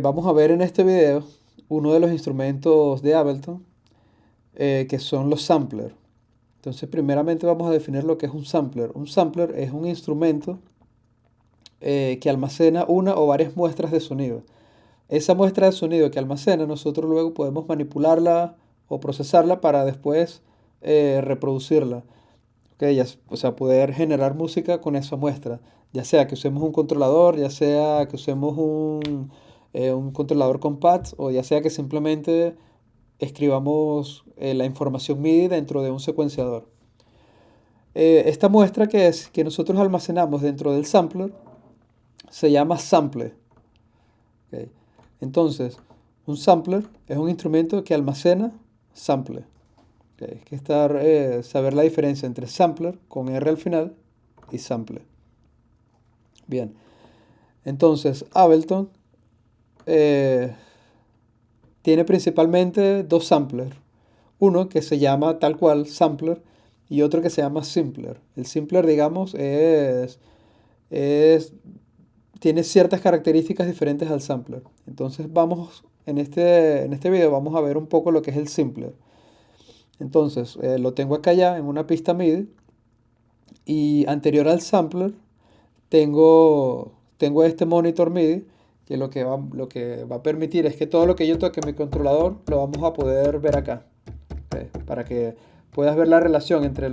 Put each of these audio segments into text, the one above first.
Vamos a ver en este video uno de los instrumentos de Ableton, que son los samplers. Entonces, primeramente vamos a definir lo que es un sampler. Un sampler es un instrumento que almacena una o varias muestras de sonido. Esa muestra de sonido que almacena, nosotros luego podemos manipularla o procesarla para después reproducirla. Ok, o sea, poder generar música con esa muestra. Ya sea que usemos un controlador, ya sea que usemos un controlador con pads, o ya sea que simplemente escribamos la información MIDI dentro de un secuenciador. Esta muestra que nosotros almacenamos dentro del sampler se llama sample. Ok. Entonces, un sampler es un instrumento que almacena sample. Ok, hay que saber la diferencia entre sampler con R al final y sample. Bien, entonces Ableton eh, tiene principalmente dos samplers. Uno que se llama tal cual sampler y otro que se llama simpler. El simpler, digamos, es tiene ciertas características diferentes al sampler. Entonces en este video vamos a ver un poco lo que es el simpler. Entonces lo tengo acá ya en una pista MIDI y anterior al sampler tengo este monitor MIDI que lo que va a permitir es que todo lo que yo toque en mi controlador lo vamos a poder ver acá. ¿Ok? Para que puedas ver la relación entre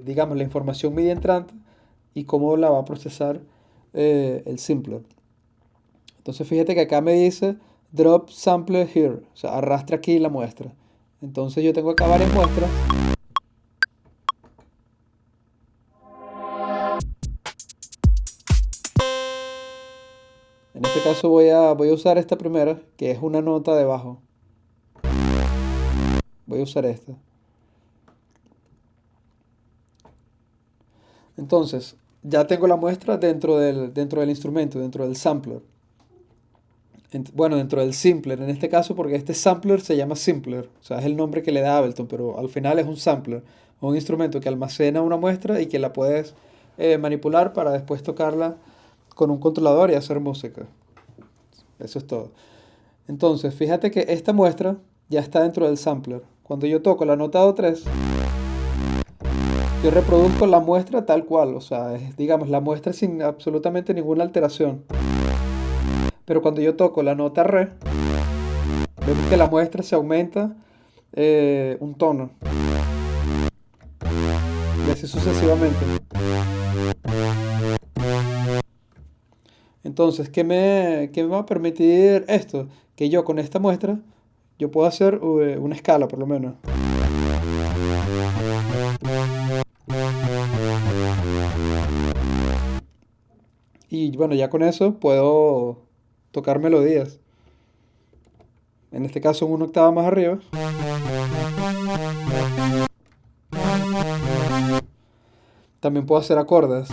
digamos, la información MIDI entrante y cómo la va a procesar el simpler. Entonces fíjate que acá me dice drop sample here, o sea, arrastra aquí la muestra. Entonces yo tengo acá varias muestras. En este caso voy a usar esta primera, que es una nota de bajo. Voy a usar esta. Entonces, ya tengo la muestra dentro del instrumento, dentro del sampler. Bueno, dentro del simpler, en este caso, porque este sampler se llama simpler, o sea, es el nombre que le da Ableton, pero al final es un sampler, un instrumento que almacena una muestra y que la puedes manipular para después tocarla con un controlador y hacer música. Eso es todo. Entonces, fíjate que esta muestra ya está dentro del sampler. Cuando yo toco la nota Do3, yo reproduzco la muestra tal cual, o sea, es, digamos, la muestra sin absolutamente ninguna alteración. Pero cuando yo toco la nota Re, vemos que la muestra se aumenta un tono, y así sucesivamente. Entonces, ¿qué me va a permitir esto? Que yo con esta muestra, yo puedo hacer una escala por lo menos. Y bueno, ya con eso puedo tocar melodías. En este caso, una octava más arriba. También puedo hacer acordes.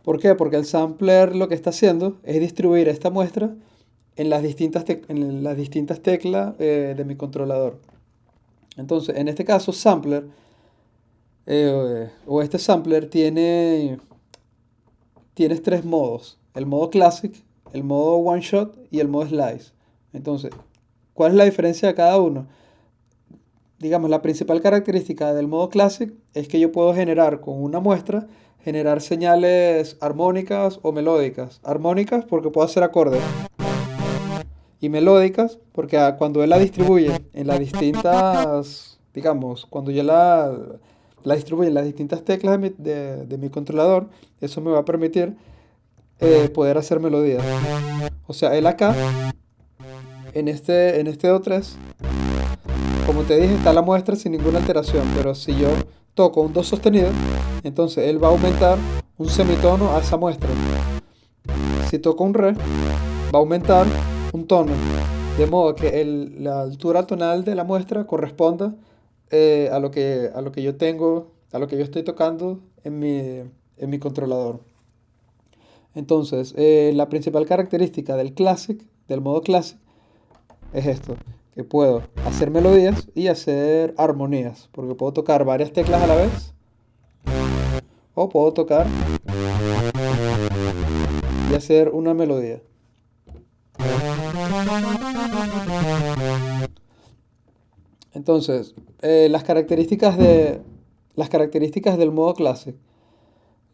¿Por qué? Porque el sampler lo que está haciendo es distribuir esta muestra en las distintas teclas de mi controlador. Entonces, en este caso, sampler o este sampler tienes tres modos: el modo classic, el modo one shot y el modo slice. Entonces, ¿cuál es la diferencia de cada uno? Digamos, la principal característica del modo classic es que yo puedo generar con una muestra, generar señales armónicas o melódicas. Armónicas porque puedo hacer acordes y melódicas porque cuando él la distribuye en las distintas, digamos, cuando yo la distribuye en las distintas teclas de mi controlador, eso me va a permitir poder hacer melodías. O sea, él acá, en este Do3, como te dije, está la muestra sin ninguna alteración, pero si yo toco un Do sostenido, entonces él va a aumentar un semitono a esa muestra. Si toco un Re, va a aumentar un tono, de modo que la altura tonal de la muestra corresponda a lo que yo tengo, a lo que yo estoy tocando en mi controlador. Entonces, la principal característica del modo Classic, es esto, que puedo hacer melodías y hacer armonías, porque puedo tocar varias teclas a la vez O puedo tocar y hacer una melodía. Entonces, las características del modo clase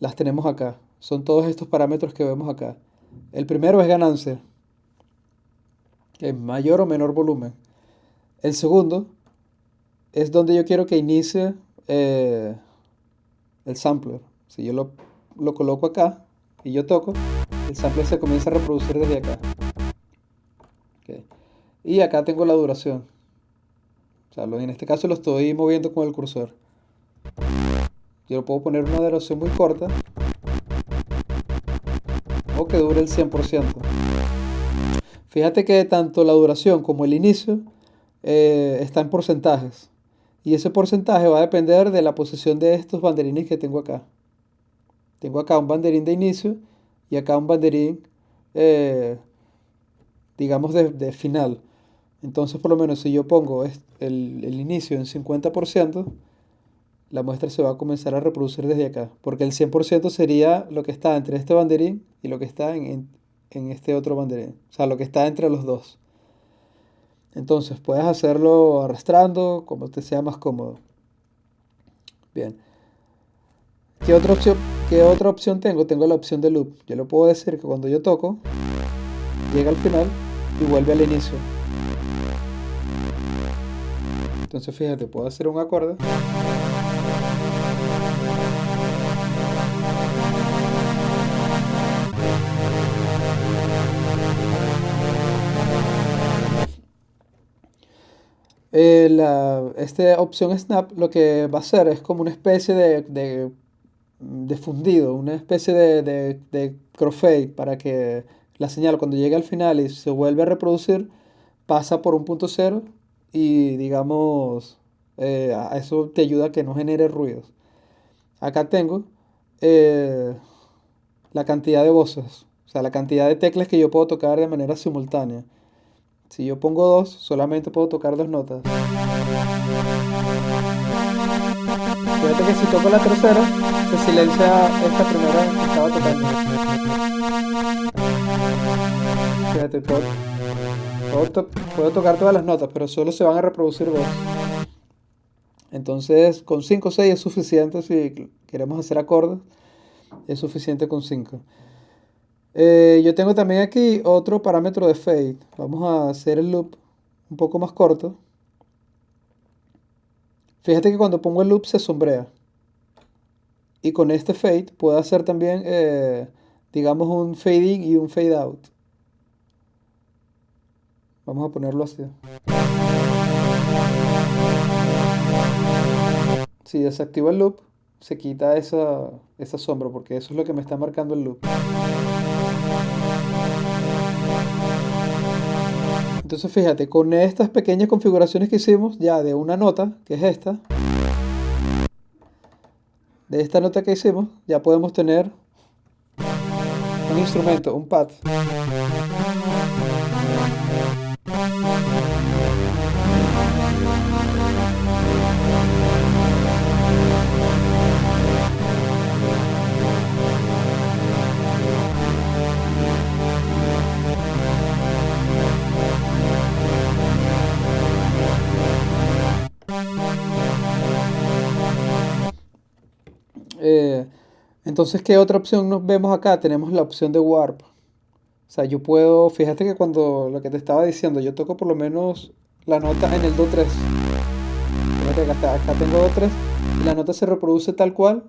las tenemos acá. Son todos estos parámetros que vemos acá. El primero es ganancia, que es mayor o menor volumen. El segundo es donde yo quiero que inicie el sampler. Si yo lo coloco acá y yo toco, el sampler se comienza a reproducir desde acá. Ok. Y acá tengo la duración. O sea, en este caso lo estoy moviendo con el cursor. Yo lo puedo poner una duración muy corta o que dure el 100%. Fíjate que tanto la duración como el inicio está en porcentajes. Y ese porcentaje va a depender de la posición de estos banderines que tengo acá. Tengo acá un banderín de inicio y acá un banderín, eh, digamos, de final. Entonces, por lo menos, si yo pongo el inicio en 50%, la muestra se va a comenzar a reproducir desde acá. Porque el 100% sería lo que está entre este banderín y lo que está en este otro banderín. O sea, lo que está entre los dos. Entonces, puedes hacerlo arrastrando, como te sea más cómodo. Bien. ¿Qué otra opción, qué otra opción tengo? Tengo la opción de loop. Yo le puedo decir que cuando yo toco, llega al final y vuelve al inicio. Entonces, fíjate, puedo hacer un acorde. Esta opción Snap lo que va a hacer es como una especie de fundido, una especie de crossfade para que la señal cuando llegue al final y se vuelve a reproducir pasa por un punto cero y digamos a eso te ayuda a que no genere ruidos. Acá tengo eh, la cantidad de voces, o sea, la cantidad de teclas que yo puedo tocar de manera simultánea. Si yo pongo dos, solamente puedo tocar dos notas. Fíjate que si toco la tercera, se silencia esta primera que estaba tocando. Fíjate, puedo tocar todas las notas, pero solo se van a reproducir dos. Entonces, con 5 o 6 es suficiente si queremos hacer acordes. Es suficiente con 5. Yo tengo también aquí otro parámetro de fade. Vamos a hacer el loop un poco más corto. Fíjate que cuando pongo el loop se sombrea. Y con este fade puedo hacer también, digamos, un fade in y un fade out. Vamos a ponerlo así. Si desactivo el loop, se quita esa sombra porque eso es lo que me está marcando el loop. Entonces fíjate, con estas pequeñas configuraciones que hicimos ya de una nota, que es esta, de esta nota que hicimos, ya podemos tener un instrumento, un pad. Eh, entonces, ¿qué otra opción nos vemos acá? Tenemos la opción de Warp. O sea, yo puedo, fíjate que cuando lo que te estaba diciendo, yo toco por lo menos la nota en el do 3. Fíjate que acá tengo do 3 y la nota se reproduce tal cual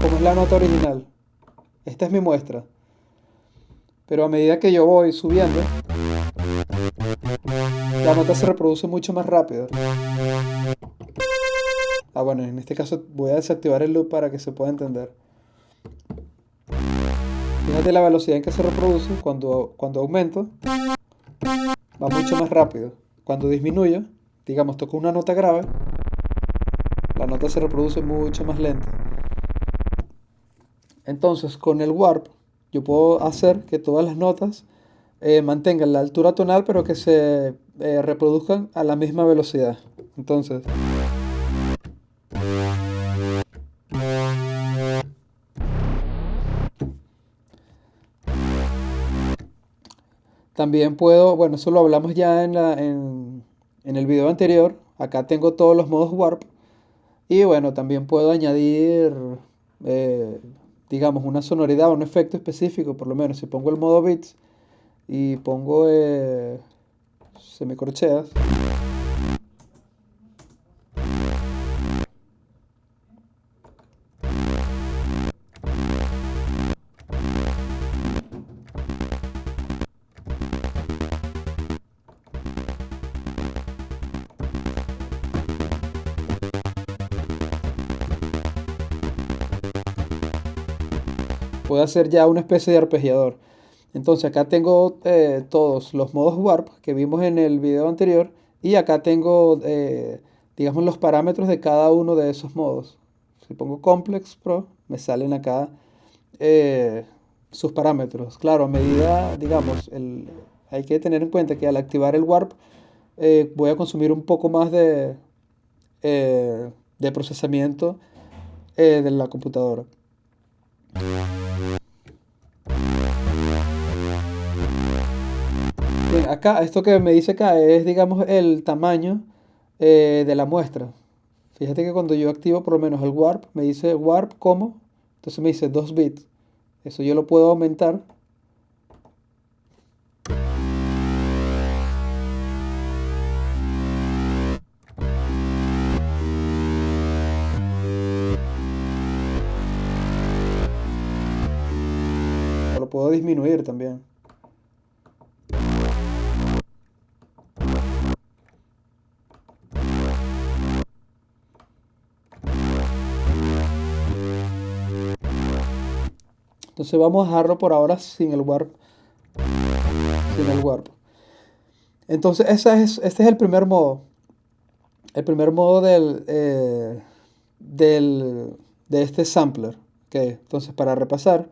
como es la nota original. Esta es mi muestra. Pero a medida que yo voy subiendo, la nota se reproduce mucho más rápido. Ah, bueno, en este caso voy a desactivar el loop para que se pueda entender. Fíjate la velocidad en que se reproduce cuando aumento, va mucho más rápido. Cuando disminuyo, digamos, toco una nota grave, la nota se reproduce mucho más lenta. Entonces, con el warp, yo puedo hacer que todas las notas mantengan la altura tonal, pero que se reproduzcan a la misma velocidad. Entonces, También puedo, bueno, eso lo hablamos ya en el video anterior. Acá tengo todos los modos Warp. Y bueno, también puedo añadir, eh, digamos, una sonoridad, un efecto específico. Por lo menos si pongo el modo Beats y pongo semicorcheas. Puedo hacer ya una especie de arpegiador. Entonces acá tengo todos los modos Warp que vimos en el video anterior y acá tengo, digamos, los parámetros de cada uno de esos modos. Si pongo Complex Pro, me salen acá eh, sus parámetros. Claro, a medida, digamos, hay que tener en cuenta que al activar el Warp voy a consumir un poco más de procesamiento de la computadora. Bien, acá, esto que me dice acá es, digamos, el tamaño de la muestra. Fíjate que cuando yo activo por lo menos el Warp, me dice Warp como, entonces me dice 2 bits. Eso yo lo puedo aumentar. O lo puedo disminuir también. Entonces vamos a dejarlo por ahora sin el Warp. Sin el Warp. Entonces este es el primer modo. El primer modo de este sampler. Ok, entonces para repasar.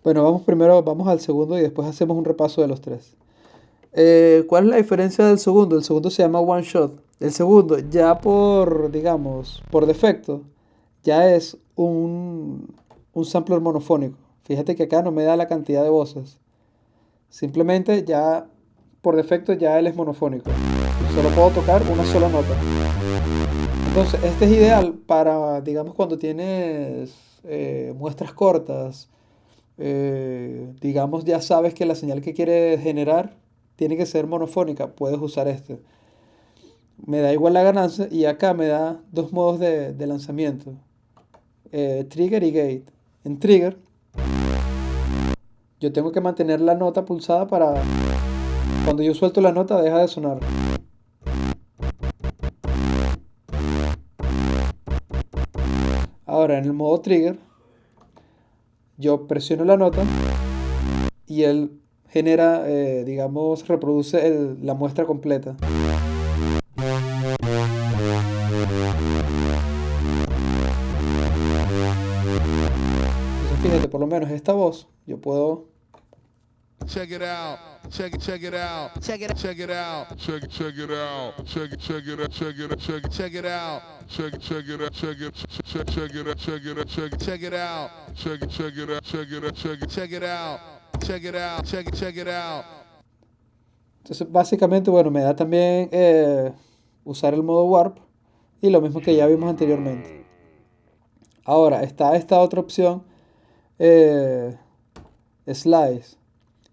Bueno, vamos al segundo y después hacemos un repaso de los tres. ¿Cuál es la diferencia del segundo? El segundo se llama One Shot. El segundo, ya digamos, por defecto, ya es un sampler monofónico. Fíjate que acá no me da la cantidad de voces. Simplemente ya, por defecto, ya él es monofónico. Solo puedo tocar una sola nota. Entonces, este es ideal para, digamos, cuando tienes muestras cortas. Digamos, ya sabes que la señal que quieres generar tiene que ser monofónica. Puedes usar este. Me da igual la ganancia y acá me da dos modos de lanzamiento. Trigger y gate. En trigger, yo tengo que mantener la nota pulsada para cuando yo suelto la nota deja de sonar. Ahora en el modo trigger, yo presiono la nota y él genera, digamos, reproduce la muestra completa. Entonces fíjate, por lo menos esta voz, yo puedo... Check it out. Check it out. Check it out. Check it out. Check it out. Check it out. Check it out. Check it out. Check it out. Check it out. Check it out. Check it out. Check it out. Check it out. Check it out. Check it out. Check it out. Entonces básicamente, bueno, me da también usar el modo Warp y lo mismo que ya vimos anteriormente. Ahora está esta otra opción, eh, Slice.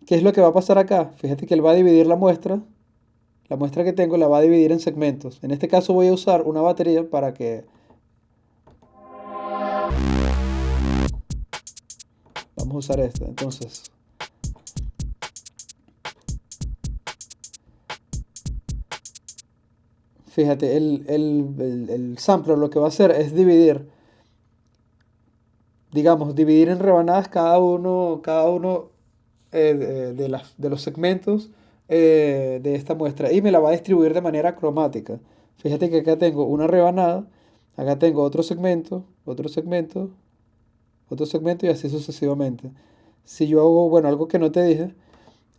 ¿Qué es lo que va a pasar acá? Fíjate que él va a dividir la muestra que tengo la va a dividir en segmentos. En este caso voy a usar una batería para que... Vamos a usar esta, entonces. Fíjate, el sampler lo que va a hacer es dividir, digamos, dividir en rebanadas cada uno de los segmentos de esta muestra y me la va a distribuir de manera cromática. Fíjate que acá tengo una rebanada, acá tengo otro segmento, otro segmento, otro segmento y así sucesivamente. Si yo hago, bueno, algo que no te dije,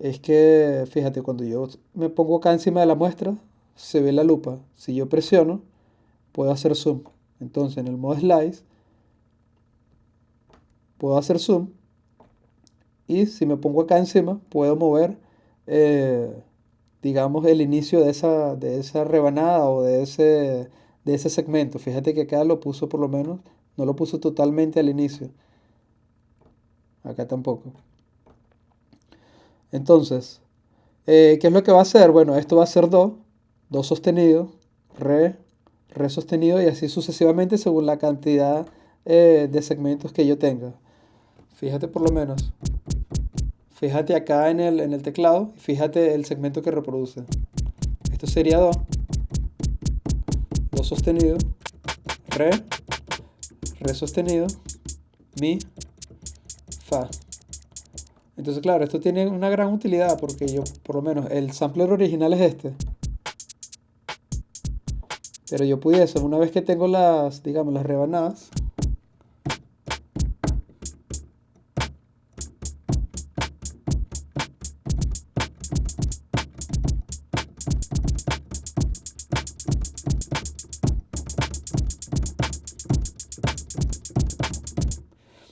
es que, fíjate, cuando yo me pongo acá encima de la muestra, se ve la lupa. Si yo presiono, puedo hacer zoom. Entonces, en el modo slice, puedo hacer zoom. Y si me pongo acá encima, puedo mover eh, digamos, el inicio de esa rebanada o de ese segmento. Fíjate que acá lo puso por lo menos, no lo puso totalmente al inicio. Acá tampoco. Entonces, ¿qué es lo que va a hacer? Bueno, esto va a ser do sostenido, re sostenido y así sucesivamente según la cantidad de segmentos que yo tenga. Fíjate por lo menos. Fíjate acá en el teclado, fíjate el segmento que reproduce. Esto sería do sostenido, re, re sostenido, mi, fa. Entonces, claro, esto tiene una gran utilidad porque yo, por lo menos, el sampler original es este. Pero yo pudiese, una vez que tengo las, digamos, las rebanadas,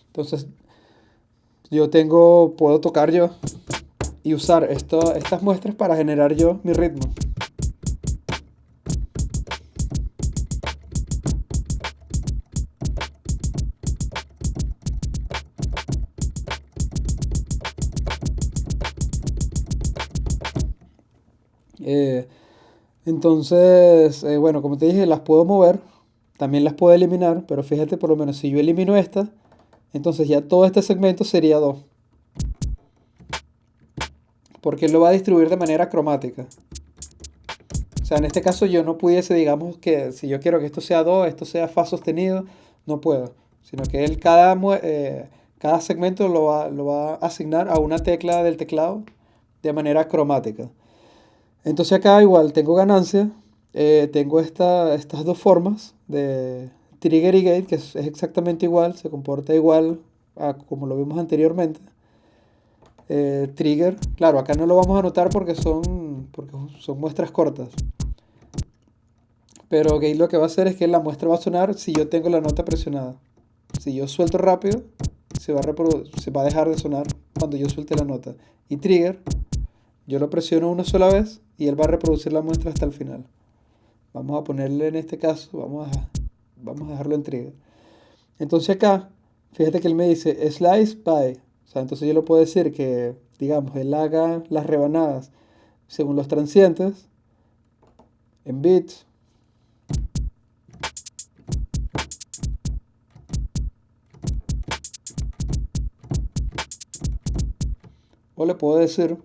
entonces puedo tocar yo y usar estas muestras para generar yo mi ritmo. Eh, bueno, como te dije, las puedo mover, también las puedo eliminar, pero fíjate por lo menos si yo elimino esta, entonces ya todo este segmento sería do, porque él lo va a distribuir de manera cromática. O sea, en este caso yo no pudiese, digamos que si yo quiero que esto sea do, esto sea fa sostenido, no puedo, sino que él cada segmento lo va a asignar a una tecla del teclado de manera cromática. Entonces acá igual tengo ganancia, tengo estas dos formas de trigger y gate, que es exactamente igual, se comporta igual a como lo vimos anteriormente. Trigger, claro, acá no lo vamos a anotar porque son muestras cortas. Pero gate lo que va a hacer es que la muestra va a sonar si yo tengo la nota presionada. Si yo suelto rápido, se va a dejar de sonar cuando yo suelte la nota. Y trigger, yo lo presiono una sola vez y él va a reproducir la muestra hasta el final. Vamos a ponerle en este caso, vamos a dejarlo en trigger. Entonces acá, fíjate que él me dice slice by. O sea, entonces yo le puedo decir que, digamos, él haga las rebanadas según los transientes en bits. O le puedo decir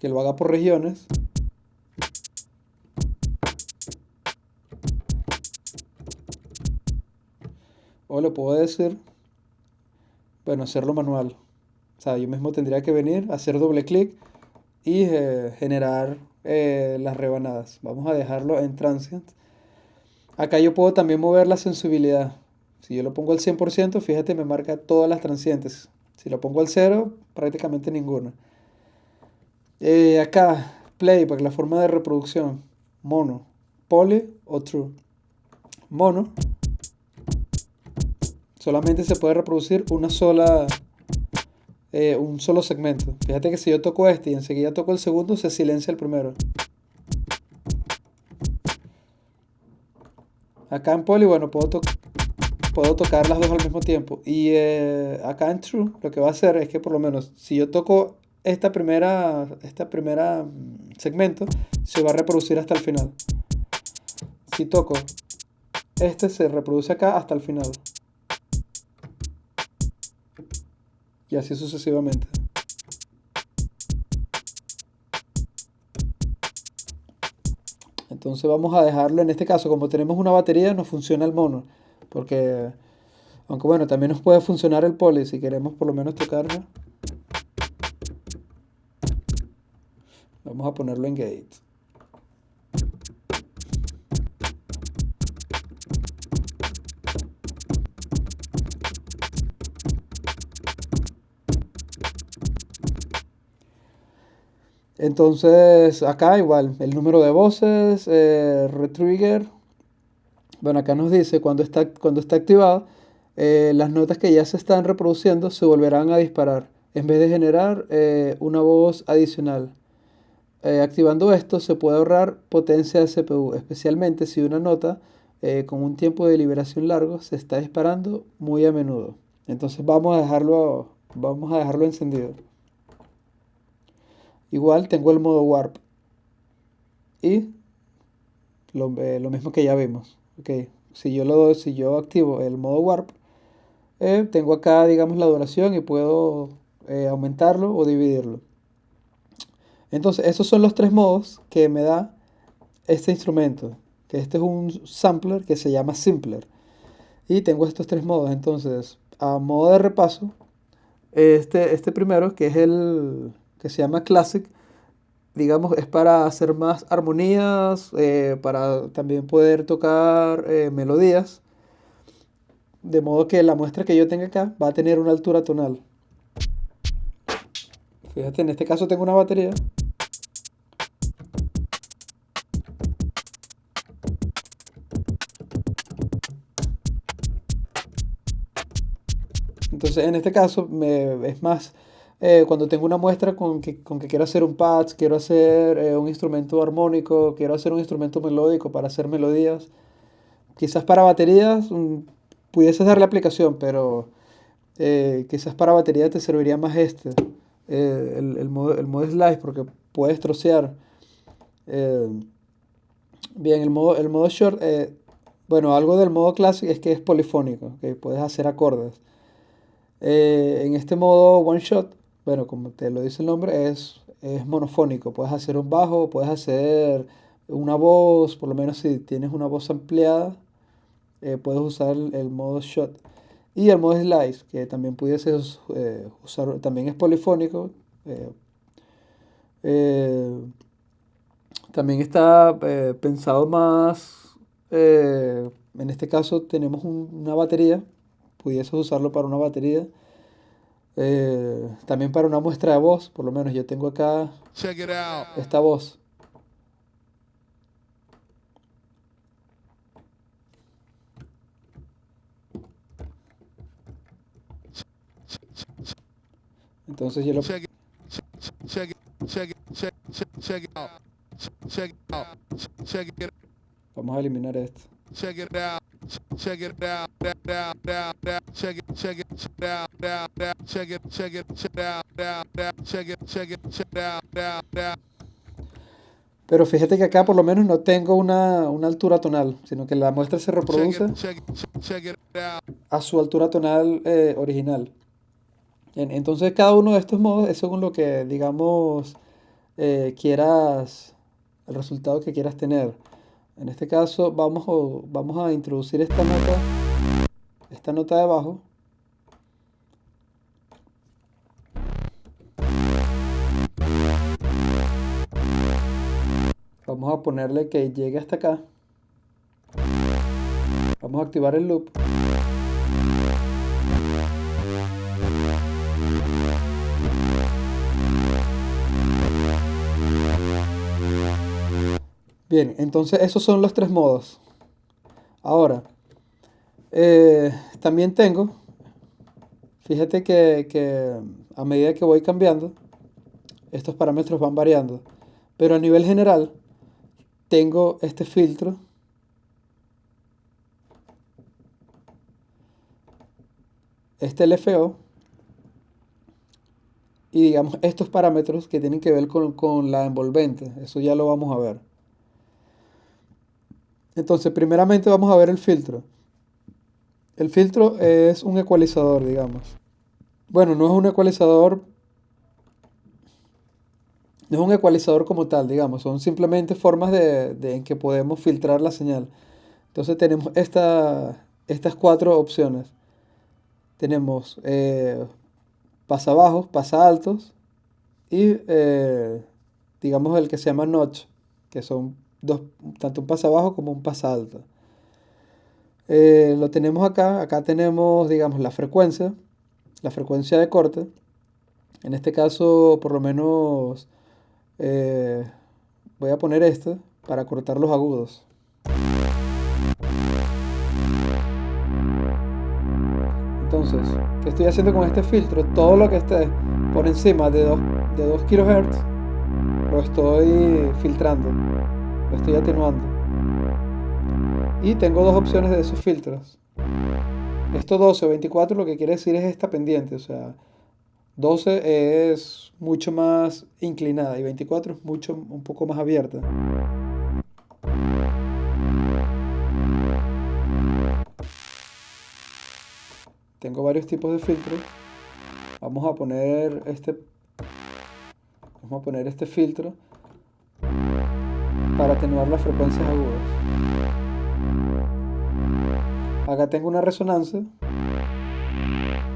que lo haga por regiones. O le puedo decir, bueno, hacerlo manual. O sea, yo mismo tendría que venir, hacer doble clic y generar las rebanadas. Vamos a dejarlo en transient. Acá yo puedo también mover la sensibilidad. Si yo lo pongo al 100%, fíjate, me marca todas las transientes. Si lo pongo al 0, prácticamente ninguna. Acá, play, para la forma de reproducción. Mono, poly o true. Mono, solamente se puede reproducir un solo segmento. Fíjate que si yo toco este y enseguida toco el segundo, se silencia el primero. Acá en poly, bueno, puedo tocar las dos al mismo tiempo. Y acá en true, lo que va a hacer es que por lo menos si yo toco esta primera segmento, se va a reproducir hasta el final. Si toco este, se reproduce acá hasta el final. Y así sucesivamente. Entonces vamos a dejarlo, en este caso, como tenemos una batería, nos funciona el mono. Porque, aunque bueno, también nos puede funcionar el poly si queremos por lo menos tocarlo. Vamos a ponerlo en gate. Entonces, acá igual, el número de voces, retrigger. Bueno, acá nos dice cuando está activado, las notas que ya se están reproduciendo se volverán a disparar. en vez de generar una voz adicional. Activando esto se puede ahorrar potencia de CPU, especialmente si una nota con un tiempo de liberación largo se está disparando muy a menudo. Entonces vamos a dejarlo encendido. Igual tengo el modo Warp y lo mismo que ya vimos. Ok, si yo activo el modo Warp, tengo acá, digamos, la duración y puedo aumentarlo o dividirlo. Entonces, esos son los tres modos que me da este instrumento. Que este es un sampler que se llama Simpler. Y tengo estos tres modos. Entonces, a modo de repaso, este primero, que es el que se llama Classic, digamos, es para hacer más armonías, para también poder tocar melodías. De modo que la muestra que yo tenga acá va a tener una altura tonal. Fíjate, en este caso tengo una batería. Entonces, en este caso, es más cuando tengo una muestra con que quiero hacer un patch, quiero hacer un instrumento armónico, quiero hacer un instrumento melódico para hacer melodías. Quizás para baterías pudieses darle aplicación, pero quizás para batería te serviría más el modo slice, porque puedes trocear. Eh, Bien, el modo short, bueno, algo del modo classic es que es polifónico, que puedes hacer acordes. En este modo one shot, bueno, como te lo dice el nombre, es monofónico. Puedes hacer un bajo, puedes hacer una voz, por lo menos si tienes una voz ampliada, puedes usar el modo shot. Y el modo slice, que también pudieses usar, también es polifónico. eh, eh, También está pensado más, en este caso tenemos una batería, pudieses usarlo para una batería, también para una muestra de voz, por lo menos yo tengo acá Check it out. esta voz. Entonces yo lo Check it. Check it. Check it. Check it out. Check it out. Check it. vamos a eliminar esto. Check it out. Check it out. Check it. Check it. Check it. Check it. Check it out. Check it. Check it. Check it out. Pero fíjate que acá por lo menos no tengo una altura tonal, sino que la muestra se Check reproduce it. Check it. Check it out. a su altura tonal original. Entonces cada uno de estos modos es según lo que, digamos, quieras, el resultado que quieras tener. En este caso vamos a introducir esta nota de bajo. Vamos a ponerle que llegue hasta acá. Vamos a activar el loop. Bien, entonces esos son los tres modos. Ahora, también tengo, fíjate que a medida que voy cambiando, estos parámetros van variando. Pero a nivel general, tengo este filtro. Este LFO. Y digamos estos parámetros que tienen que ver con la envolvente. Eso ya lo vamos a ver. Entonces, primeramente vamos a ver el filtro. El filtro es un ecualizador, digamos. Bueno, no es un ecualizador. No es un ecualizador como tal, digamos. Son simplemente formas en que podemos filtrar la señal. Entonces tenemos estas cuatro opciones. Tenemos pasabajos, pasaltos y digamos el que se llama notch, que son dos, tanto un pasabajo como un pasalto. Lo tenemos acá. Acá tenemos, digamos, la frecuencia de corte. En este caso, por lo menos, voy a poner esto para cortar los agudos. Entonces, ¿Qué estoy haciendo con este filtro? Todo lo que esté por encima de 2 kHz lo estoy filtrando, lo estoy atenuando. Y tengo dos opciones de esos filtros. Esto 12 o 24 lo que quiere decir es esta pendiente, o sea, 12 es mucho más inclinada y 24 es un poco más abierta. Tengo varios tipos de filtros. Vamos a poner este filtro para atenuar las frecuencias agudas. Acá tengo una resonancia.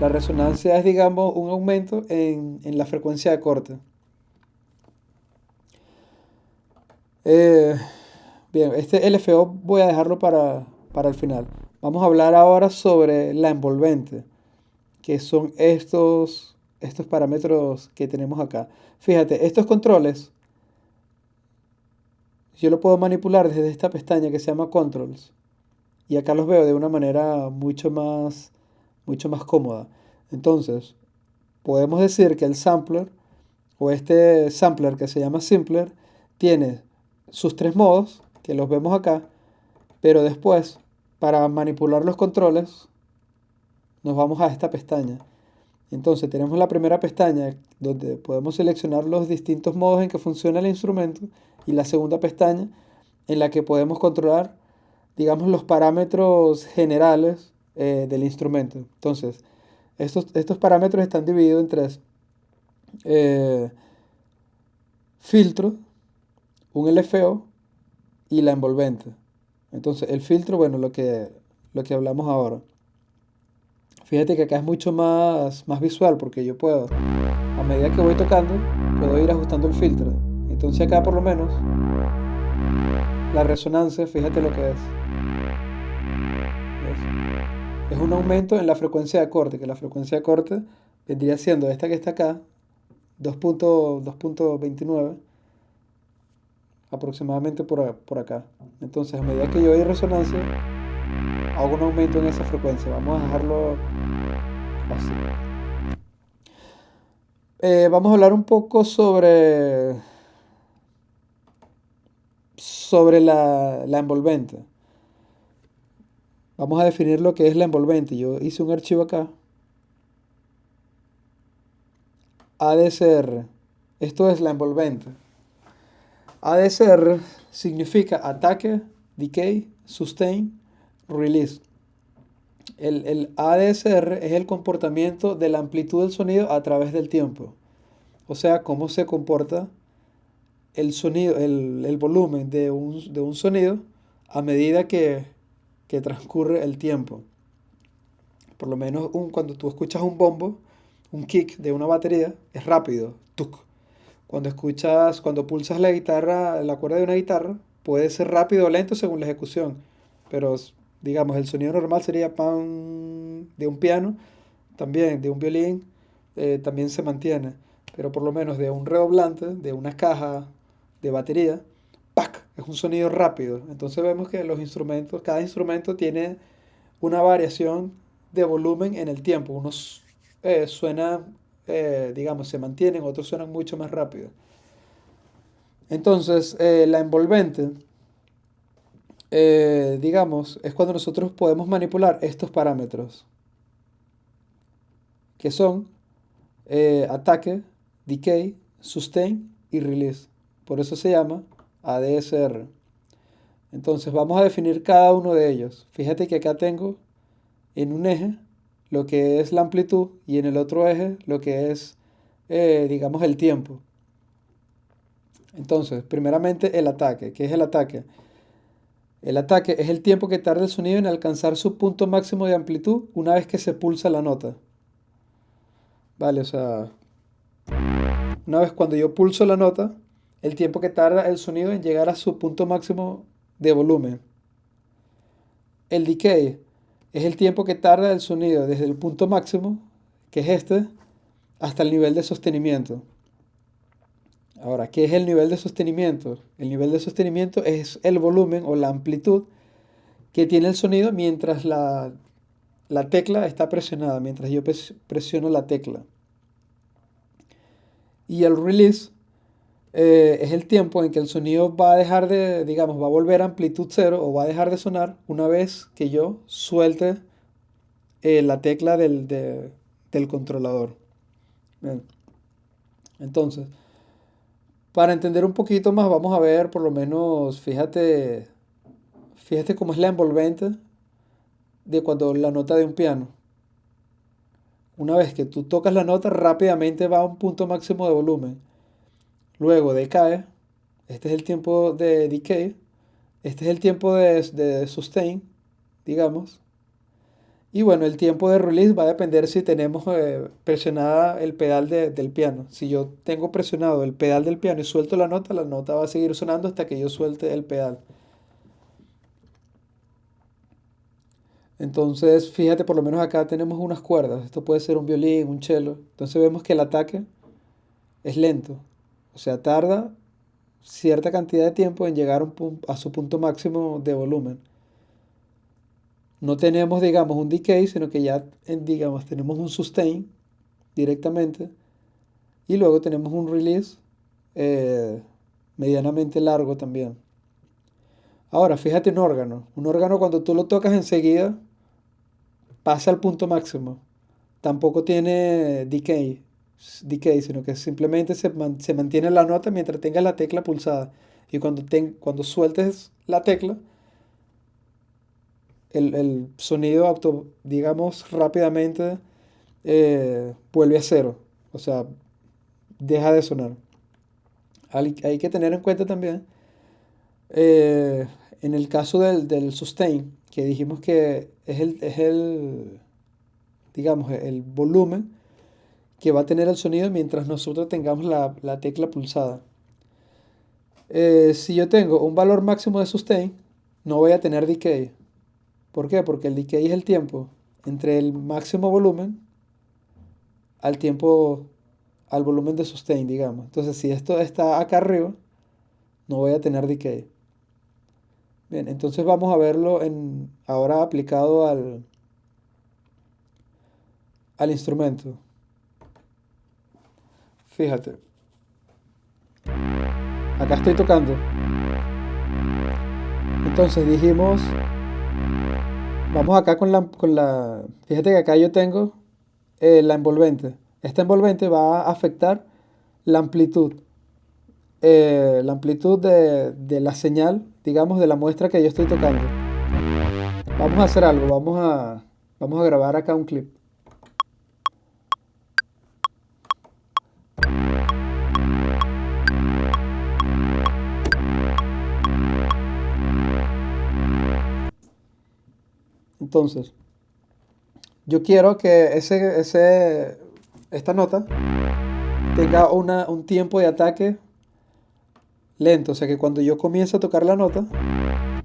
La resonancia es, digamos, un aumento en la frecuencia de corte. Bien, este LFO voy a dejarlo para el final. Vamos a hablar ahora sobre la envolvente, que son estos parámetros que tenemos acá. Fíjate, estos controles yo lo puedo manipular desde esta pestaña que se llama Controls. Y acá los veo de una manera mucho más cómoda. Entonces, podemos decir que el sampler o este sampler que se llama Simpler tiene sus tres modos, que los vemos acá, pero después, para manipular los controles, nos vamos a esta pestaña. Entonces tenemos la primera pestaña donde podemos seleccionar los distintos modos en que funciona el instrumento y la segunda pestaña en la que podemos controlar, digamos, los parámetros generales del instrumento. Entonces, estos parámetros están divididos en tres. Filtro, un LFO y la envolvente. Entonces, el filtro, bueno, lo que hablamos ahora. Fíjate que acá es mucho más visual porque yo puedo, a medida que voy tocando, puedo ir ajustando el filtro. Entonces acá por lo menos, la resonancia, fíjate lo que es. ¿Ves? Es un aumento en la frecuencia de corte, que la frecuencia de corte vendría siendo esta que está acá, 2.29, aproximadamente por acá. Entonces a medida que yo doy resonancia, hago un aumento en esa frecuencia. Vamos a dejarlo así. Vamos a hablar un poco sobre la envolvente. Vamos a definir lo que es la envolvente. Yo hice un archivo acá. ADSR. Esto es la envolvente. ADSR significa ataque, decay, sustain, release. El ADSR es el comportamiento de la amplitud del sonido a través del tiempo. O sea, cómo se comporta el sonido, el volumen de un sonido a medida que transcurre el tiempo. Por lo menos cuando tú escuchas un bombo, un kick de una batería, es rápido. Tuc. Cuando pulsas la guitarra, la cuerda de una guitarra, puede ser rápido o lento según la ejecución. Pero digamos, el sonido normal sería pan de un piano, también de un violín, también se mantiene. Pero por lo menos de un redoblante, de una caja de batería, ¡pac! Es un sonido rápido. Entonces vemos que cada instrumento tiene una variación de volumen en el tiempo. Unos suenan, digamos, se mantienen, otros suenan mucho más rápido. Entonces, la envolvente, digamos, es cuando nosotros podemos manipular estos parámetros, que son ataque, decay, sustain y release. Por eso se llama ADSR. Entonces vamos a definir cada uno de ellos. Fíjate que acá tengo en un eje lo que es la amplitud y en el otro eje lo que es, digamos, el tiempo. Entonces, primeramente el ataque. ¿Qué es el ataque? El ataque es el tiempo que tarda el sonido en alcanzar su punto máximo de amplitud una vez que se pulsa la nota. Vale, o sea, una vez cuando yo pulso la nota, el tiempo que tarda el sonido en llegar a su punto máximo de volumen. El decay es el tiempo que tarda el sonido desde el punto máximo, que es este, hasta el nivel de sostenimiento. Ahora, ¿qué es el nivel de sostenimiento? El nivel de sostenimiento es el volumen o la amplitud que tiene el sonido mientras la la tecla está presionada mientras yo presiono la tecla. Y el release es el tiempo en que el sonido va a dejar de, digamos, va a volver a amplitud cero o va a dejar de sonar una vez que yo suelte la tecla del controlador. Bien. Entonces, para entender un poquito más, vamos a ver por lo menos, fíjate cómo es la envolvente de cuando la nota de un piano. Una vez que tú tocas la nota, rápidamente va a un punto máximo de volumen. Luego decae. Este es el tiempo de decay. Este es el tiempo de sustain, digamos. Y bueno, el tiempo de release va a depender si tenemos presionada el pedal del piano. Si yo tengo presionado el pedal del piano y suelto la nota va a seguir sonando hasta que yo suelte el pedal. Entonces, fíjate, por lo menos acá tenemos unas cuerdas. Esto puede ser un violín, un cello. Entonces vemos que el ataque es lento. O sea, tarda cierta cantidad de tiempo en llegar a su punto máximo de volumen. No tenemos, digamos, un decay, sino que ya, digamos, tenemos un sustain directamente. Y luego tenemos un release eh, medianamente largo también. Ahora, fíjate un órgano. Un órgano cuando tú lo tocas enseguida pasa al punto máximo. Tampoco tiene decay, sino que simplemente se mantiene la nota mientras tengas la tecla pulsada. Y cuando sueltes la tecla, el sonido digamos, rápidamente vuelve a cero. O sea, deja de sonar. Hay que tener en cuenta también, eh, en el caso del sustain, que dijimos que digamos, el volumen que va a tener el sonido mientras nosotros tengamos la tecla pulsada. Si yo tengo un valor máximo de sustain, no voy a tener decay. ¿Por qué? Porque el decay es el tiempo entre el máximo volumen al volumen de sustain, digamos. Entonces, si esto está acá arriba, no voy a tener decay. Bien, entonces vamos a verlo ahora aplicado al instrumento. Fíjate, acá estoy tocando. Entonces dijimos, vamos acá fíjate que acá yo tengo la envolvente. Esta envolvente va a afectar la amplitud. La amplitud de la señal, digamos, de la muestra que yo estoy tocando. Vamos a hacer algo, vamos a grabar acá un clip. Entonces, yo quiero que esta nota tenga un tiempo de ataque lento, o sea que cuando yo comience a tocar la nota,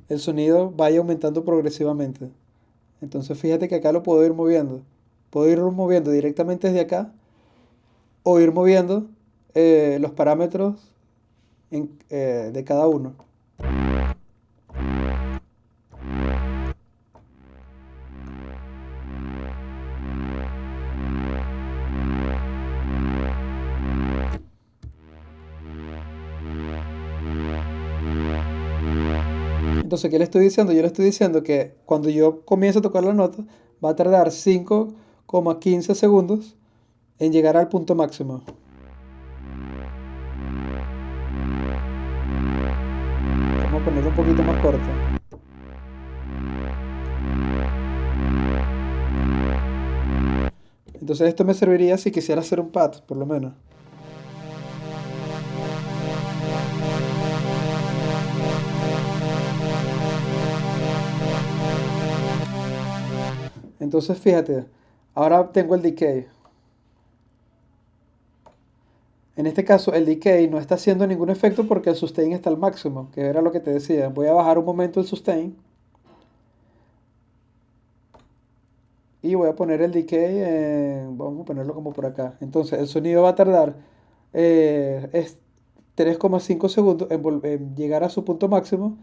el sonido vaya aumentando progresivamente. Entonces fíjate que acá lo puedo ir moviendo. Puedo ir moviendo directamente desde acá o ir moviendo los parámetros de cada uno. Entonces, ¿qué le estoy diciendo? Yo le estoy diciendo que cuando yo comienzo a tocar la nota, va a tardar 5,15 segundos en llegar al punto máximo. Vamos a ponerlo un poquito más corto. Entonces esto me serviría si quisiera hacer un pad, por lo menos. Entonces fíjate, ahora tengo el decay. En este caso el decay no está haciendo ningún efecto porque el sustain está al máximo, que era lo que te decía. Voy a bajar un momento el sustain y voy a poner el decay, vamos a ponerlo como por acá. Entonces el sonido va a tardar es 3,5 segundos en llegar a su punto máximo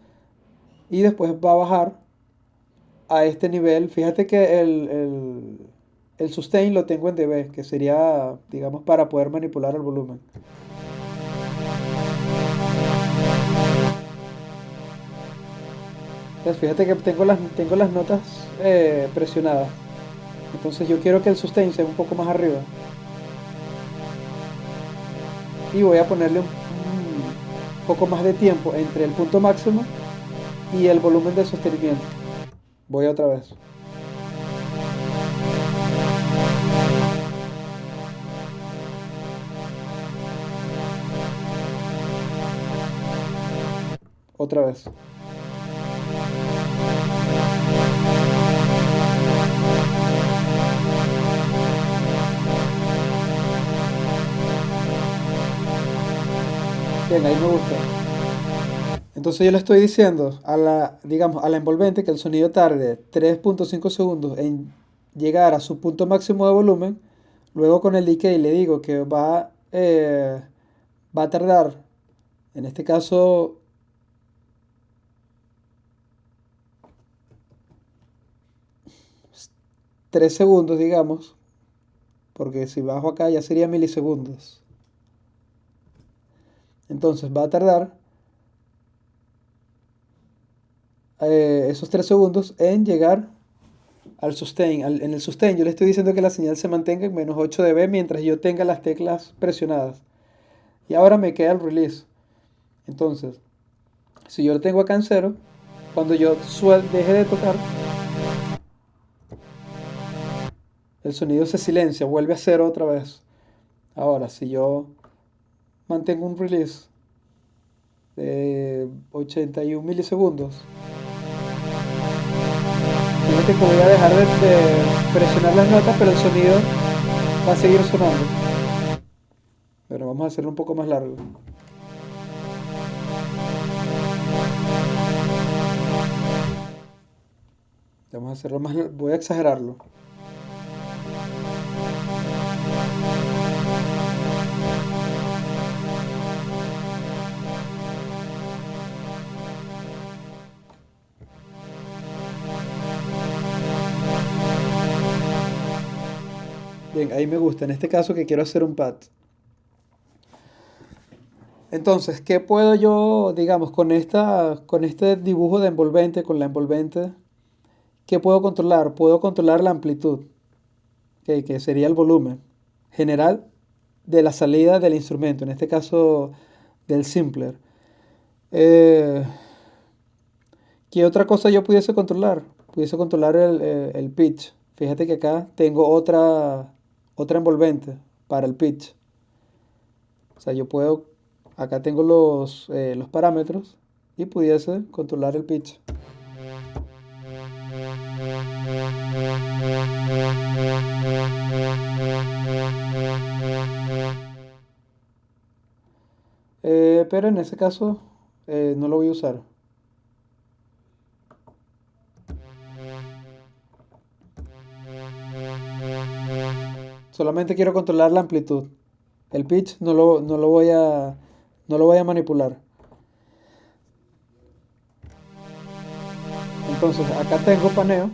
y después va a bajar a este nivel. Fíjate que el sustain lo tengo en dB, que sería, digamos, para poder manipular el volumen. Entonces, fíjate que tengo las notas presionadas. Entonces yo quiero que el sustain sea un poco más arriba. Y voy a ponerle un poco más de tiempo entre el punto máximo y el volumen de sostenimiento. Voy otra vez. Otra vez. Bien, ahí me gusta. Entonces yo le estoy diciendo a la, digamos, a la envolvente que el sonido tarde 3.5 segundos en llegar a su punto máximo de volumen. Luego con el decay le digo que va a tardar, en este caso, 3 segundos, digamos, porque si bajo acá ya sería milisegundos. Entonces va a tardar esos 3 segundos en llegar al sustain. En el sustain yo le estoy diciendo que la señal se mantenga en menos 8 dB mientras yo tenga las teclas presionadas. Y ahora me queda el release. Entonces, si yo lo tengo acá en 0, cuando yo deje de tocar, el sonido se silencia, vuelve a 0 otra vez. Ahora, si yo mantengo un release de 81 milisegundos, fíjate que voy a dejar de presionar las notas, pero el sonido va a seguir sonando. Pero vamos a hacerlo un poco más largo. Vamos a hacerlo más, voy a exagerarlo. Bien, ahí me gusta. En este caso que quiero hacer un pad. Entonces, ¿qué puedo yo, digamos, con este dibujo de envolvente, con la envolvente, qué puedo controlar? Puedo controlar la amplitud, que sería el volumen general de la salida del instrumento, en este caso del simpler. Eh, ¿Qué otra cosa yo pudiese controlar? Pudiese controlar el pitch. Fíjate que acá tengo otra envolvente para el pitch. O sea, yo puedo, acá tengo los parámetros y pudiese controlar el pitch. Pero en ese caso no lo voy a usar. Solamente quiero controlar la amplitud. El pitch no lo voy a manipular. Entonces acá tengo paneo.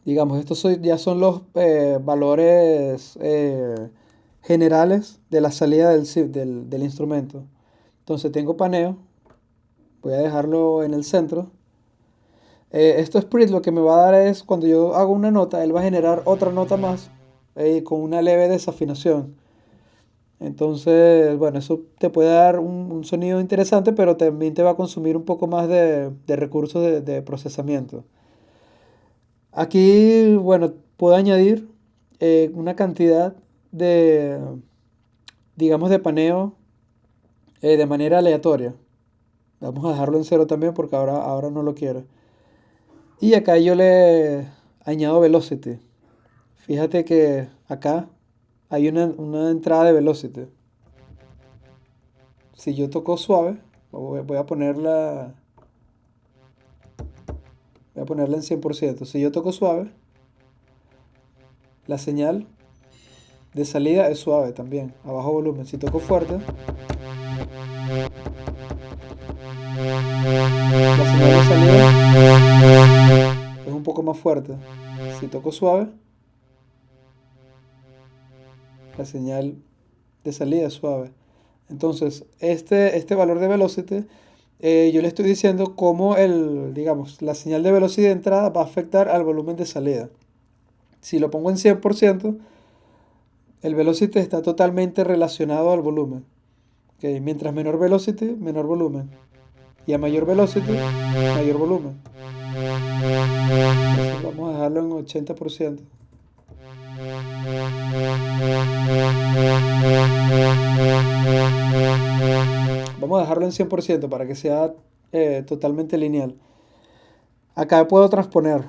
Digamos, ya son los valores generales de la salida del instrumento. Entonces tengo paneo. Voy a dejarlo en el centro. Esto Sprit lo que me va a dar es, cuando yo hago una nota, él va a generar otra nota más con una leve desafinación. Entonces, bueno, eso te puede dar un sonido interesante, pero también te va a consumir un poco más de recursos de procesamiento. Aquí, bueno, puedo añadir una cantidad de, digamos, de paneo de manera aleatoria. Vamos a dejarlo en 0 también porque ahora no lo quiero. Y acá yo le añado velocity. Fíjate que acá hay una entrada de velocity. Si yo toco suave, voy a ponerla en 100%. Si yo toco suave, la señal de salida es suave también, a bajo volumen. Si toco fuerte, la señal de salida un poco más fuerte. Si toco suave, la señal de salida es suave. Entonces, este valor de velocity, yo le estoy diciendo cómo digamos, la señal de velocidad de entrada va a afectar al volumen de salida. Si lo pongo en 100%, el velocity está totalmente relacionado al volumen. Okay, mientras menor velocity, menor volumen. Y a mayor velocity, mayor volumen. Entonces vamos a dejarlo en 80%. Vamos a dejarlo en 100% para que sea totalmente lineal. Acá puedo transponer.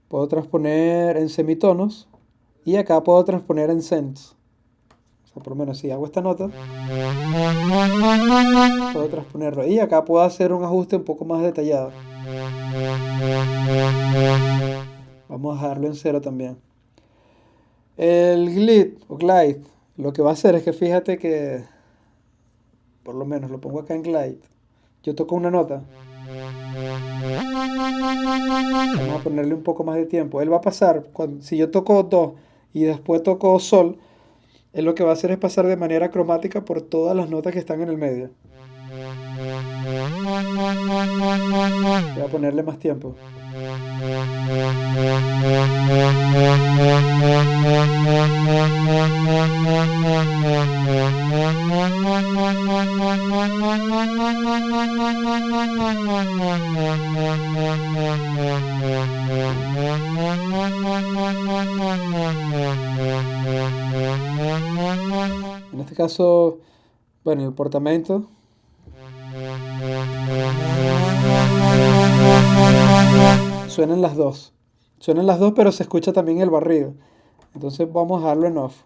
Puedo transponer en semitonos. Y acá puedo transponer en cents. O sea, por lo menos si hago esta nota, puedo transponerlo. Y acá puedo hacer un ajuste un poco más detallado. Vamos a dejarlo en 0 también. El glide, lo que va a hacer es que fíjate que, por lo menos lo pongo acá en glide. Yo toco una nota. Vamos a ponerle un poco más de tiempo. Él va a pasar, si yo toco do y después toco sol, él lo que va a hacer es pasar de manera cromática por todas las notas que están en el medio. Voy a ponerle más tiempo. En este caso, bueno, el portamento. Suenan las dos. Suenan las dos, pero se escucha también el barrido. Entonces vamos a dejarlo en off.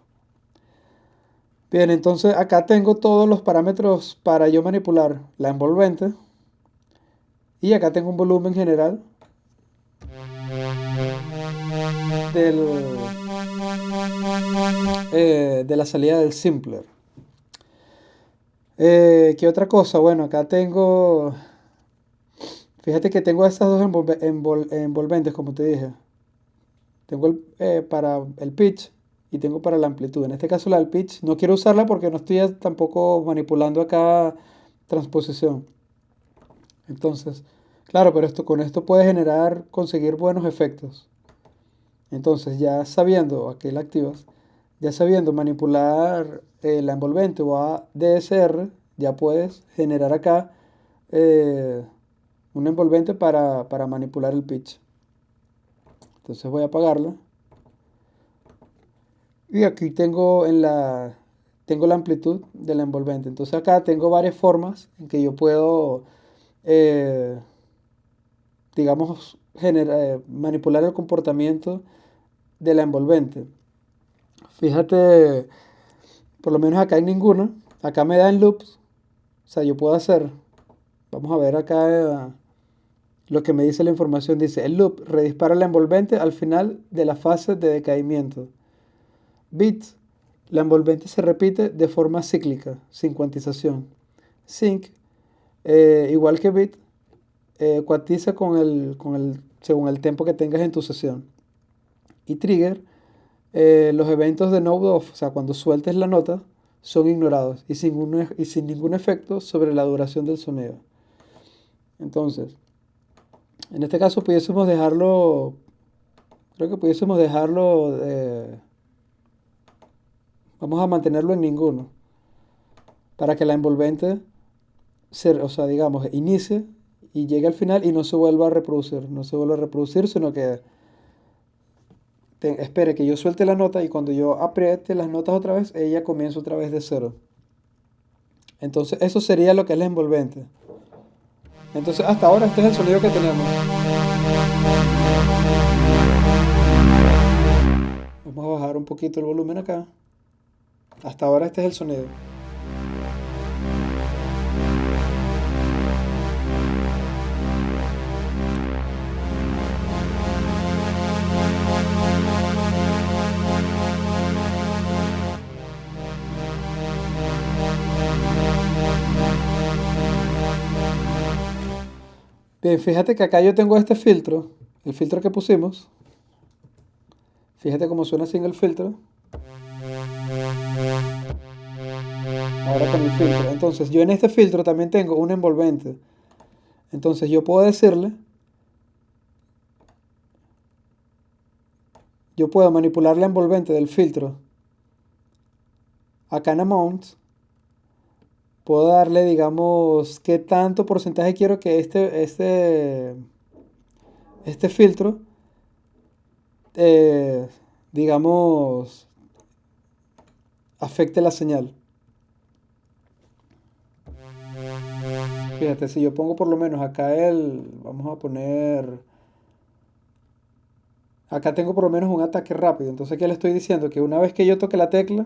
Bien, entonces acá tengo todos los parámetros para yo manipular la envolvente. Y acá tengo un volumen general de la salida del simpler. ¿Qué otra cosa? Bueno, acá tengo... Fíjate que tengo estas dos envolventes, como te dije. Tengo para el pitch y tengo para la amplitud. En este caso la del pitch no quiero usarla porque no estoy tampoco manipulando acá transposición. Entonces, claro, pero con esto puedes conseguir buenos efectos. Entonces, ya sabiendo a qué la activas, ya sabiendo manipular la envolvente o ADSR, ya puedes generar acá un envolvente para manipular el pitch. Entonces voy a apagarla. Y aquí tengo la amplitud de la envolvente. Entonces acá tengo varias formas en que yo puedo, digamos, manipular el comportamiento de la envolvente. Fíjate, por lo menos acá hay ninguna. Acá me da en loops. O sea, yo puedo hacer, vamos a ver acá lo que me dice la información. Dice, el loop redispara la envolvente al final de la fase de decaimiento. Bit, la envolvente se repite de forma cíclica, sin cuantización. Sync, igual que bit, cuantiza según el tiempo que tengas en tu sesión. Y trigger, los eventos de node off, o sea, cuando sueltes la nota, son ignorados y sin ningún efecto sobre la duración del sonido. Entonces, en este caso pudiésemos dejarlo, creo que pudiésemos dejarlo, vamos a mantenerlo en ninguno, para que la envolvente, o sea, digamos, inicie y llegue al final y no se vuelva a reproducir. No se vuelva a reproducir, sino que espere que yo suelte la nota y cuando yo apriete las notas otra vez, ella comienza otra vez de cero. Entonces, eso sería lo que es la envolvente. Entonces, hasta ahora este es el sonido que tenemos. Vamos a bajar un poquito el volumen acá. Hasta ahora este es el sonido. Bien, fíjate que acá yo tengo este filtro. el filtro que pusimos, fíjate cómo suena sin el filtro. Ahora con el filtro. Entonces yo en este filtro también tengo un envolvente. Entonces yo puedo decirle, yo puedo manipular la envolvente del filtro acá en Amount. Puedo darle, digamos, qué tanto porcentaje quiero que este filtro, eh, digamos, afecte la señal. Fíjate, si yo pongo por lo menos acá vamos a poner, acá tengo por lo menos un ataque rápido. Entonces, ¿qué le estoy diciendo? Que una vez que yo toque la tecla,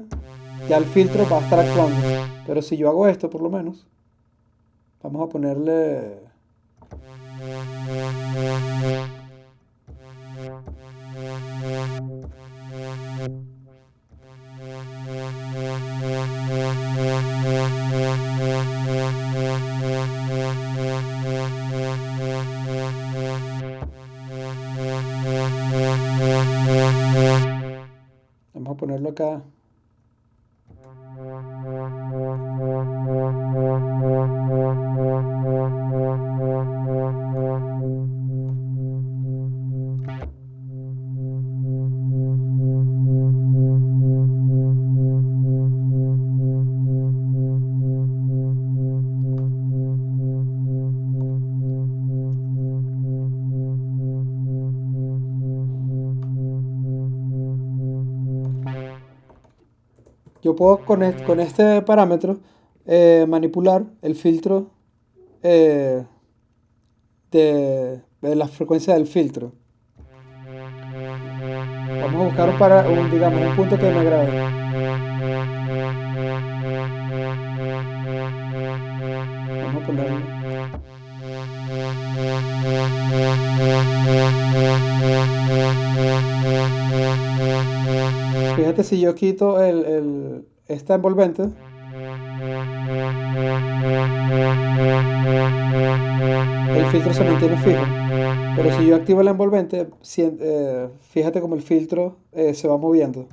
ya el filtro va a estar actuando. Pero si yo hago esto, por lo menos, vamos a ponerle... Vamos a ponerlo acá. Yo puedo con este parámetro manipular el filtro eh, de la frecuencia del filtro. Vamos a buscar digamos, un punto que me agrade. Vamos a ponerlo. Fíjate si yo quito esta envolvente. El filtro se mantiene fijo. Pero si yo activo la envolvente, fíjate como el filtro se va moviendo.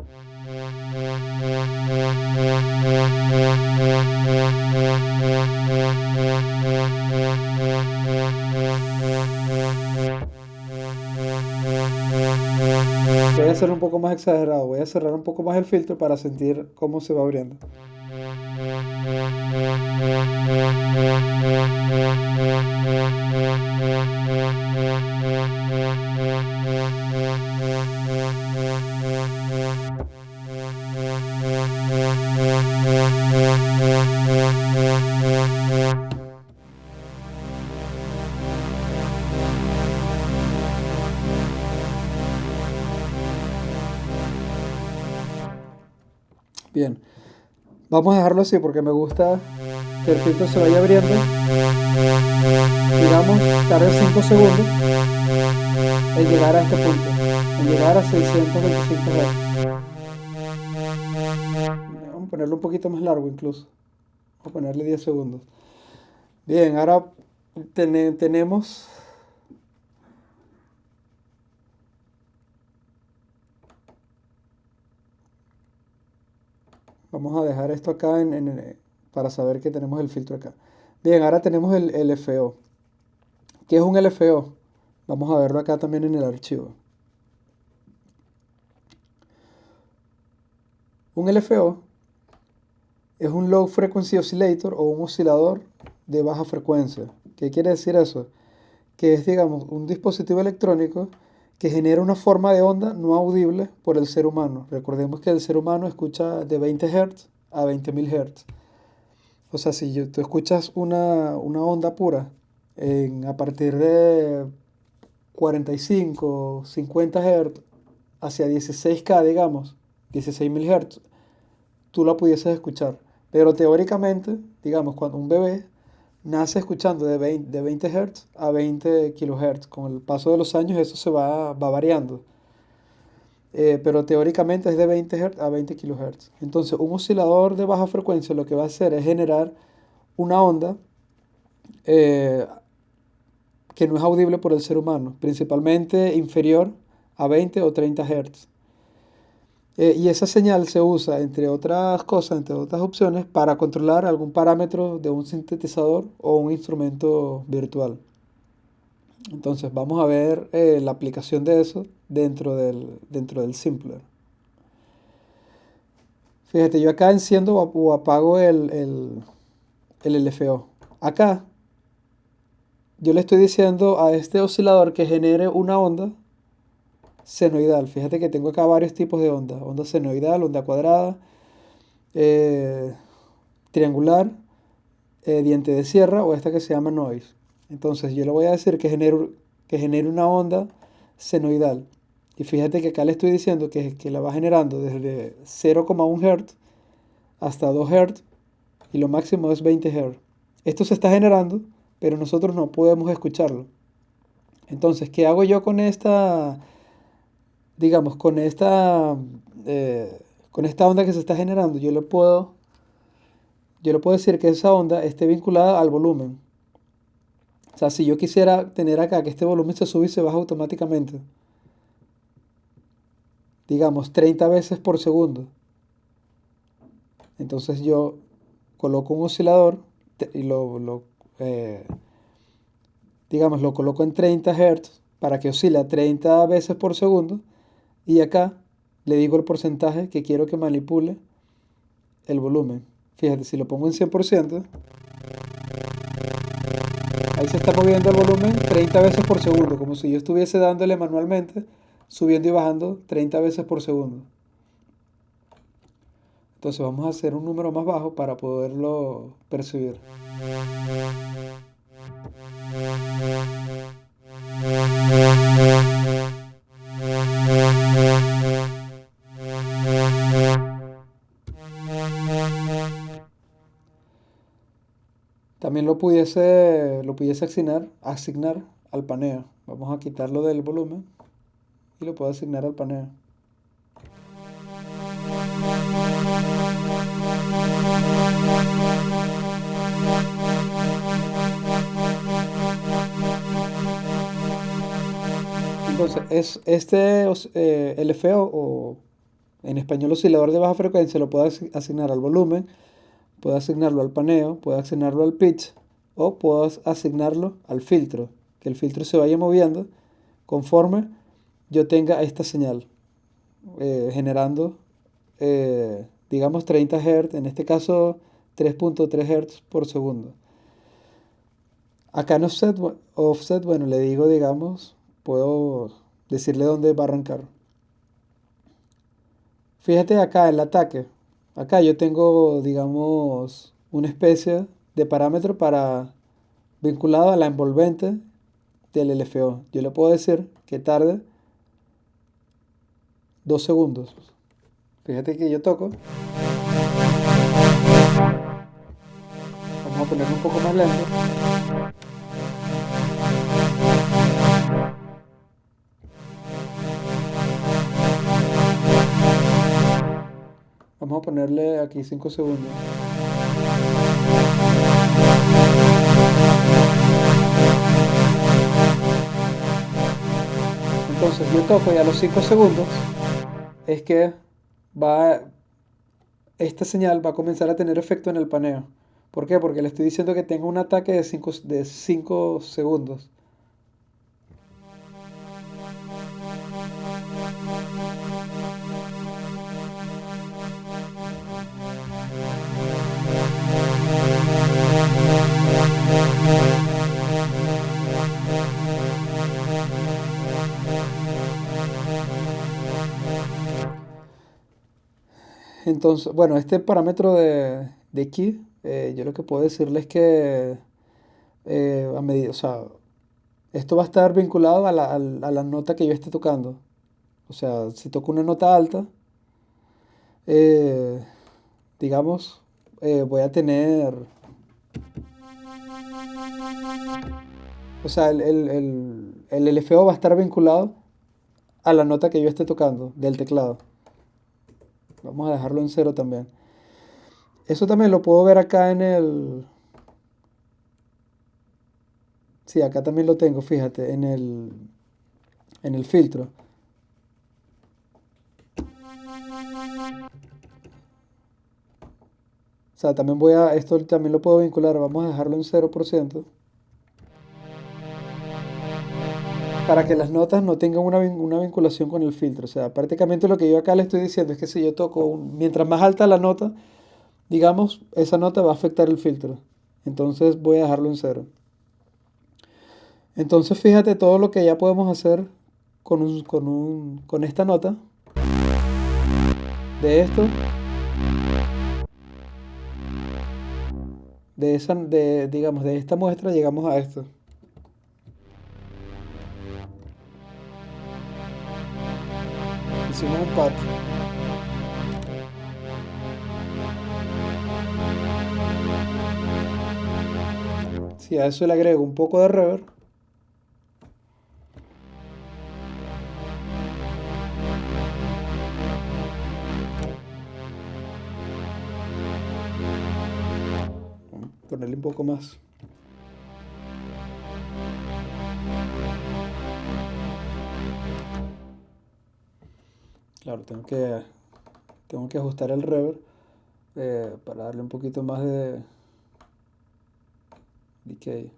Voy a hacerlo un poco más exagerado. Voy a cerrar un poco más el filtro para sentir cómo se va abriendo. Bien, vamos a dejarlo así porque me gusta que el filtro se vaya abriendo. Digamos, tarde 5 segundos en llegar a este punto, en llegar a 625 Hz. Vamos a ponerlo un poquito más largo incluso. Vamos a ponerle 10 segundos. Bien, ahora tenemos... Vamos a dejar esto acá para saber que tenemos el filtro acá. Bien, ahora tenemos el LFO. ¿Qué es un LFO? Vamos a verlo acá también en el archivo. Un LFO es un Low Frequency Oscillator o un oscilador de baja frecuencia. ¿Qué quiere decir eso? Que es, digamos, un dispositivo electrónico que genera una forma de onda no audible por el ser humano. Recordemos que el ser humano escucha de 20 Hz a 20.000 Hz. O sea, si tú escuchas una onda pura a partir de 45, 50 Hz hacia 16K, digamos, 16.000 Hz, tú la pudieses escuchar. Pero teóricamente, digamos, cuando un bebé nace escuchando de 20 Hz a 20 kHz. Con el paso de los años eso se va variando. Pero teóricamente es de 20 Hz a 20 kHz. Entonces un oscilador de baja frecuencia lo que va a hacer es generar una onda que no es audible por el ser humano, principalmente inferior a 20 o 30 Hz. Y esa señal se usa, entre otras cosas, entre otras opciones, para controlar algún parámetro de un sintetizador o un instrumento virtual. Entonces vamos a ver la aplicación de eso dentro del simpler. Fíjate, yo acá enciendo o apago el LFO. Acá yo le estoy diciendo a este oscilador que genere una onda senoidal. Fíjate que tengo acá varios tipos de onda. Onda senoidal, onda cuadrada, eh, triangular, diente de sierra o esta que se llama noise. Entonces yo le voy a decir que genere una onda senoidal. Y fíjate que acá le estoy diciendo que la va generando desde 0,1 Hz hasta 2 Hz y lo máximo es 20 Hz. Esto se está generando, pero nosotros no podemos escucharlo. Entonces, ¿qué hago yo con esta, digamos, con esta onda que se está generando? Yo le puedo decir que esa onda esté vinculada al volumen. O sea, si yo quisiera tener acá que este volumen se sube y se baja automáticamente, digamos, 30 veces por segundo. Entonces yo coloco un oscilador y digamos, lo coloco en 30 Hz para que oscile a 30 veces por segundo. Y acá le digo el porcentaje que quiero que manipule el volumen. Fíjate, si lo pongo en 100%, ahí se está moviendo el volumen 30 veces por segundo, como si yo estuviese dándole manualmente, subiendo y bajando 30 veces por segundo. Entonces vamos a hacer un número más bajo para poderlo percibir. También lo pudiese asignar al paneo. Vamos a quitarlo del volumen y lo puedo asignar al paneo. Entonces, LFO o en español oscilador de baja frecuencia lo puedo asignar al volumen, puedo asignarlo al paneo, puedo asignarlo al pitch o puedo asignarlo al filtro, que el filtro se vaya moviendo conforme yo tenga esta señal, generando, digamos, 30 Hz, en este caso 3.3 Hz por segundo. Acá en offset, bueno, le digo, digamos, puedo decirle dónde va a arrancar. Fíjate acá el ataque. Acá yo tengo, digamos, una especie de parámetro vinculado a la envolvente del LFO. Yo le puedo decir que tarde 2 segundos. Fíjate que yo toco. Vamos a ponerlo un poco más lento. Vamos a ponerle aquí 5 segundos. Entonces yo toco y a los 5 segundos es que esta señal va a comenzar a tener efecto en el paneo. ¿Por qué? Porque le estoy diciendo que tenga un ataque de 5 segundos. Entonces, bueno, este parámetro de key, yo lo que puedo decirles es que a medida, o sea, esto va a estar vinculado a la nota que yo esté tocando. O sea, si toco una nota alta, eh, digamos, voy a tener, o sea, el LFO va a estar vinculado a la nota que yo esté tocando del teclado. Vamos a dejarlo en 0 también. Eso también lo puedo ver acá Sí, acá también lo tengo, fíjate, en el filtro. O sea, también esto también lo puedo vincular, vamos a dejarlo en 0% para que las notas no tengan una vinculación con el filtro. O sea, prácticamente lo que yo acá le estoy diciendo es que si yo toco, mientras más alta la nota, digamos, esa nota va a afectar el filtro. Entonces voy a dejarlo en 0. Entonces fíjate todo lo que ya podemos hacer con esta nota. De esto, digamos, de esta muestra llegamos a esto. Hicimos un pat. Si a eso le agrego un poco de reverb, ponerle un poco más. Claro, tengo que ajustar el reverb para darle un poquito más de decay.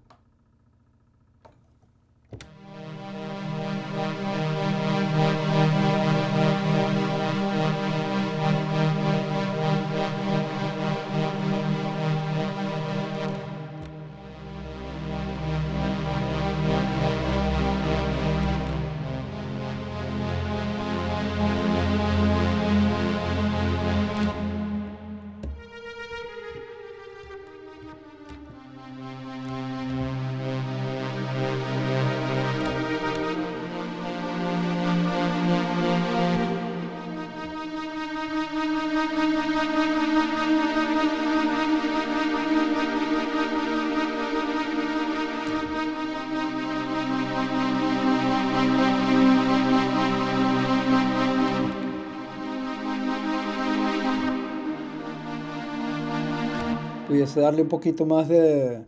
Pudiese darle un poquito más de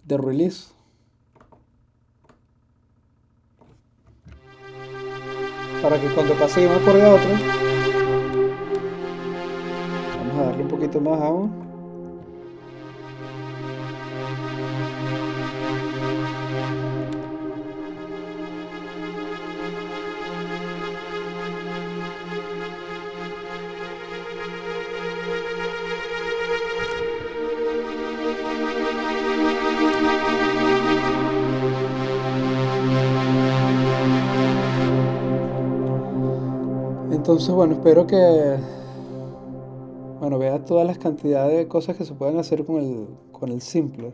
release. Para que cuando pase de un acorde a otro, vamos a darle un poquito más aún. Entonces, bueno, espero que, bueno, veas todas las cantidades de cosas que se pueden hacer con el Simpler.